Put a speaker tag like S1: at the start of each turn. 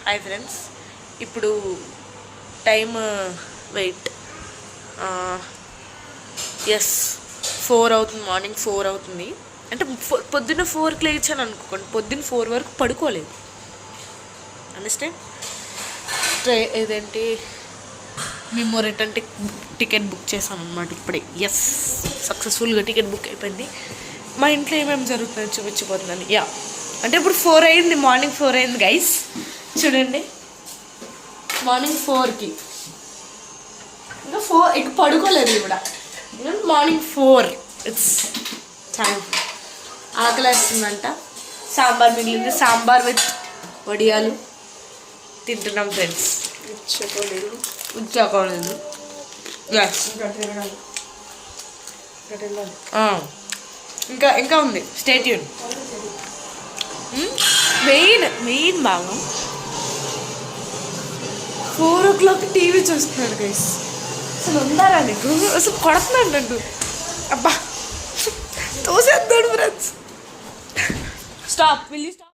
S1: Hi friends, ఇప్పుడు time wait yes 4 అవుతుంది, morning 4 అవుతుంది. అంటే పొద్దున్న 4కి లేచాను అనుకోండి, పొద్దున్న 4 వరకు పడుకోలేదు. అండర్స్టాండ్? ఏదేంటి మేము రిటర్న్ టికెట్ బుక్ చేసాం అనమాట ఇప్పుడే. ఎస్, సక్సెస్ఫుల్గా టికెట్ బుక్ అయిపోయింది. మా ఇంట్లో ఏమేమి జరుగుతుందో చూపించిపోతున్నాను. అంటే ఇప్పుడు 4 అయింది, మార్నింగ్ 4 అయింది గైస్. చూడండి, మార్నింగ్ 4కి ఇంకా 4 ఇక పడుకోలేదు కూడా. Morning 4 it's time. ఆకలి వేస్తుందంట. సాంబార్ మిగిలింది, సాంబార్ విత్ వడియాలు తింటున్నాం ఫ్రెండ్స్. ఉచ్చుకోలేదు. ఇంకా ఉంది. Stay tune. మెయిన్ భాగం 4 o'clock టీవీ చూస్తున్నాడు గైస్. అసలు ఉందారా నీకు? అసలు కొడుతున్నాడు నన్ను. అబ్బా తోసేస్తాడు friends. Stop, will you stop?